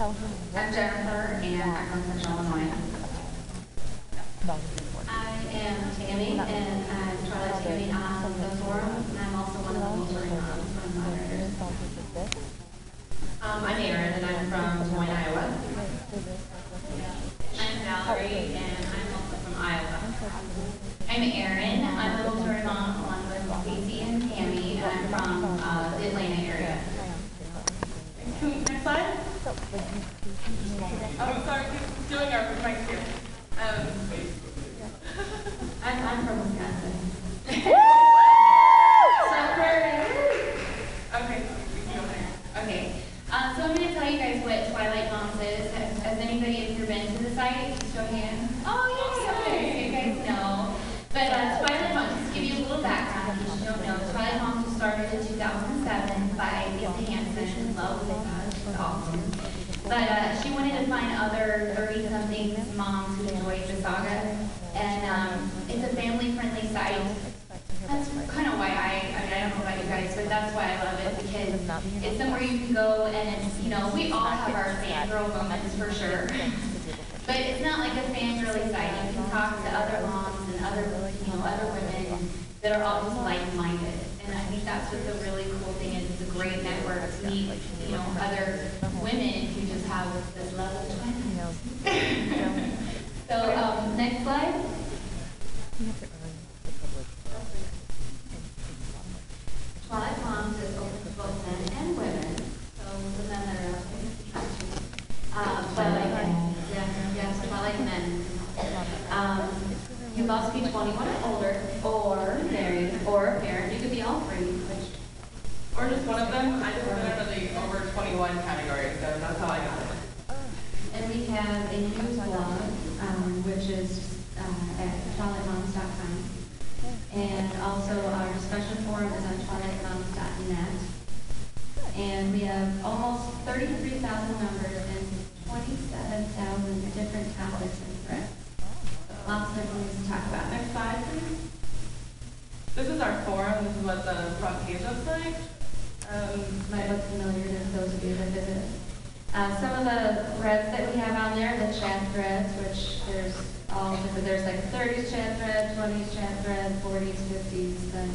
I'm Jennifer, and I'm from Chicago09. I am Tammy, and I'm Twilight Tammy on the forum, and I'm also one of the mentoring moms from moderators. I'm Erin, and I'm from Des Moines, Iowa. I'm Valerie, and I'm also from Iowa. I'm Erin. I'm a mentoring mom along with Casey and Tammy, and I'm from the Atlanta area. Next slide. Oh, sorry, keep doing our mics here. I'm from Wisconsin. Okay, we can go there. Okay. So I'm going to tell you guys what Twilight Moms is. Has anybody here been to the site? Show hands. Oh, yeah. Okay, you guys know. But Twilight Moms, just to give you a little background, if you don't know, Twilight Moms was started in 2007 by Lisa Hansen. Love Lisa. She's awesome. But she wanted to find other 30-something moms who enjoyed the saga. And it's a family-friendly site. That's kind of why I don't know about you guys, but that's why I love it, because it's somewhere you can go and it's, you know, we all have our fangirl moments for sure. But it's not like a fangirly site. You can talk to other moms and other women that are all just like-minded. And I think that's what the really cool thing is. It's a great network to meet, you know, other women who just have this love of twins. So, next slide. Twilight Moms is open to both men and women, so the men that are Twilight men. Yes, Twilight men. You must be 21 or older, or married, or a parent. You could be all three. Or just one of them. I just put it under the over 21 category, so that's how I got it. And we have a news blog, which is at twilightmoms.com. And also our discussion forum is on twilightmoms.net. And we have almost 33,000 members and 27,000 different topics and threads. So lots of different things to talk about. Next slide, please. This is our forum. This is what the front page looks like. Might look familiar to those of you that visit. Some of the threads that we have on there, the chat threads, which there's all different. There's like 30s chat thread, 20s chat thread, 40s, 50s, and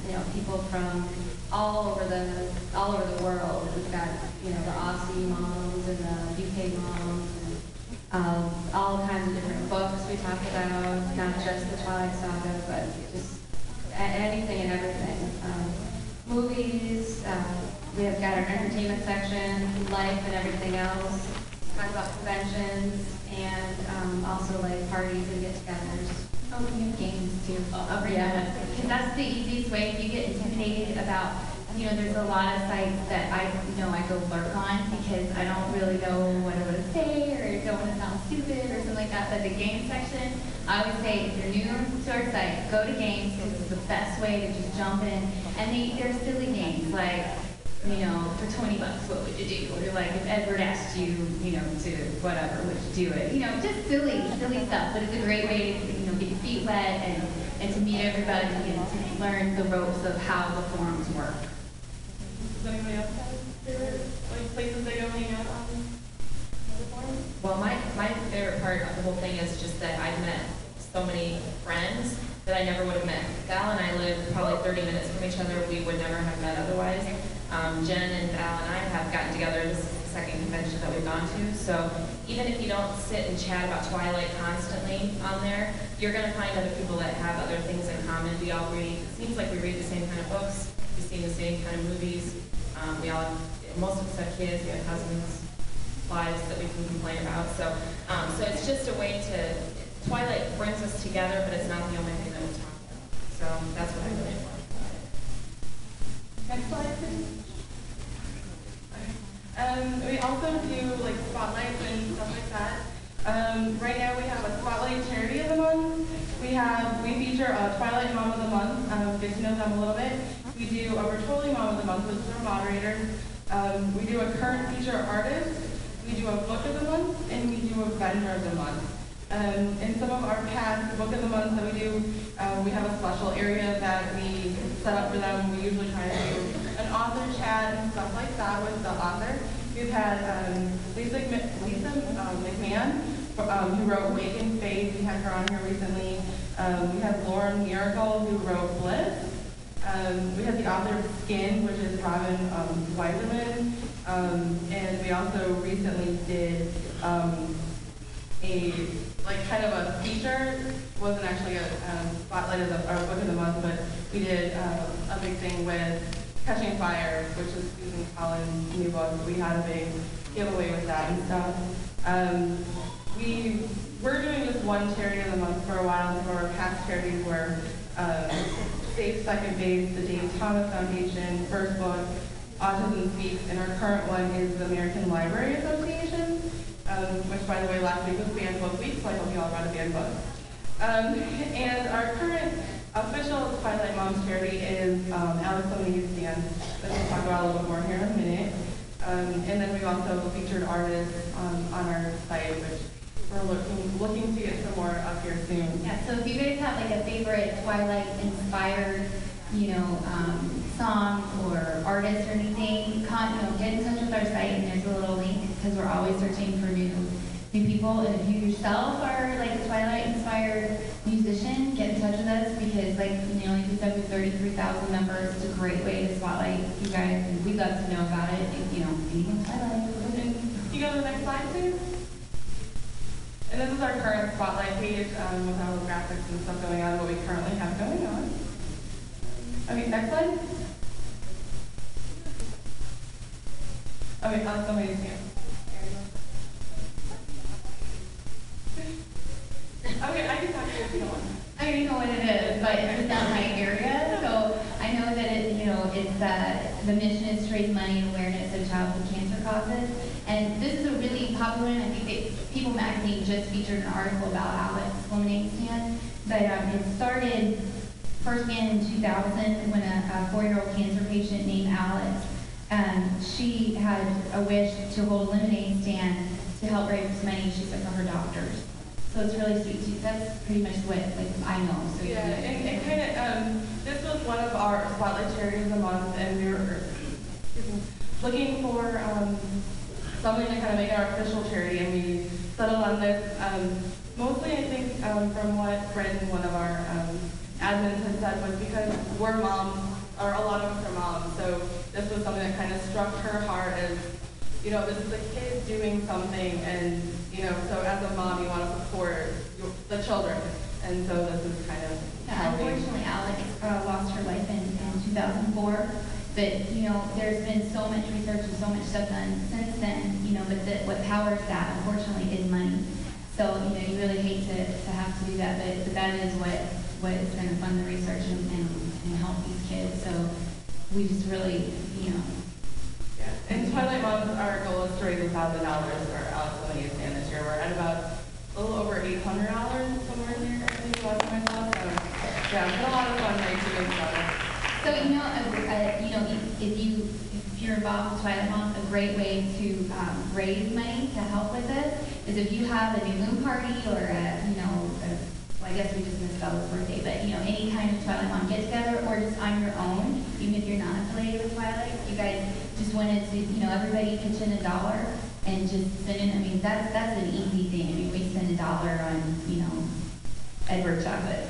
you know, people from all over the world. We've got, you know, the Aussie moms and the UK moms, and all kinds of different books we talk about, not just the Twilight Saga, but just anything and everything. Movies. We have got our entertainment section, life and everything else. Talk about conventions and also like parties and get-togethers. Oh, we have games too. Yeah, because that's the easiest way. If you get intimidated about, you know, there's a lot of sites that I go lurk on because I don't really know what I want to say or don't want to sound stupid or something like that. But the game section, I would say if you're new to our site, go to games because it's the best way to just jump in. And they're silly games like, you know, for $20, what would you do? Or like if Edward asked you, you know, to whatever, would you do it? You know, just silly stuff. But it's a great way to, you know, get your feet wet and to meet everybody and to learn the ropes of how the forums work. Does anybody else have favorite places they go hang out on the forum? Well, my favorite part of the whole thing is just that I've met so many friends that I never would have met. Val and I live probably 30 minutes from each other. We would never have met otherwise. Jen and Val and I have gotten together. This is the second convention that we've gone to. So even if you don't sit and chat about Twilight constantly on there, you're going to find other people that have other things in common. We all read, it seems like we read the same kind of books. We see the same kind of movies. We all have, most of us have kids. We have husbands, wives that we can complain about. So it's just a way to, Twilight brings us together, but it's not the only thing that we talk about. So that's what I really like. Next slide, please. We also do like spotlights and stuff like that. Right now we have a spotlight charity of the month. We feature a Twilight Mom of the Month. Get to know them a little bit. We do a Bertoli Mom of the Month, which is our moderator. We do a current feature artist. We do a book of the month, and we do a vendor of the month. In some of our past book of the month that we do, we have a special area that we set up for them. We usually try to do an author chat and stuff like that with the author. We've had Lisa McMahon, who wrote Wake in Faith. We had her on here recently. We had Lauren Miracle, who wrote Bliss. We had the author of Skin, which is Robin Weiserman. And we also recently did kind of a feature. It wasn't actually a spotlight of our book of the month, but we did a big thing with Catching Fire, which is Susan Collins' new book. We had a big giveaway with that and stuff. We were doing just one charity of the month for a while, and some of our past charities were Safe Second Base, the Dave Thomas Foundation, First Book, Autism Speaks, and our current one is the American Library Association, which, by the way, last week was Banned Book Week, so I hope you all got a banned book. And our current official Twilight Moms charity is Alex Lemonade Stand, which we'll talk about a little bit more here in a minute. And then we've also featured artists on our site, which we're looking to get some more up here soon. Yeah, so if you guys have like a favorite Twilight-inspired, song or artist or anything, get in touch with our site, and there's a little link, because we're always searching for new people. And if you yourself are like a Twilight-inspired musician, get in touch with us, because like we said, with 33,000 members, it's a great way to spotlight you guys, and we'd love to know about it. Anything Twilight. Can you go to the next slide, please? And this is our current spotlight page with all the graphics and stuff going on, what we currently have going on. Okay, next slide. Okay, somebody's here. Okay, I can talk to you if you don't want. I don't know what it is, but it's not my area, so I know that the mission is to raise money and awareness of childhood cancer causes. And this is a really popular one. I think People Magazine just featured an article about Alex Lemonade Stand, but it started first began in 2000 when a 4-year-old cancer patient named Alex, she had a wish to hold a lemonade stand to help raise money, she said, for her doctors. So it's really sweet. That's pretty much what I know. So yeah, and kind of, this was one of our spotlight charities of the month, and we were looking for something to kind of make our official charity, and we settled on this. Mostly, I think, from what Brendan, one of our admins, had said, was because we're moms, or a lot of us are moms. So this was something that kind of struck her heart as, this is a kid doing something, and so as a mom, you want to support the children, and so this is kind of. Yeah, unfortunately, Alex lost her life in 2004. But there's been so much research and so much stuff done since then. But what powers that, unfortunately, is money. So you really hate to have to do that, but that is what is going to fund the research and help these kids. So we just really, Yeah. And Twilight Moms, our goal is to raise $1,000 for Alex Lemonade Stand this year. We're at about a little over $800 somewhere in here, I think, last time I saw. So yeah, it's been a lot of fun raising stuff. So if you're involved with Twilight Moms, a great way to raise money to help with this is if you have a new moon party or I guess we just missed Bella's birthday, but any kind of Twilight Mom get together or just on your own, even if you're not affiliated with Twilight, you guys just wanted to everybody pitch in $1 and just send in. I mean that's an easy thing. I mean we spend $1 on Edward chocolate.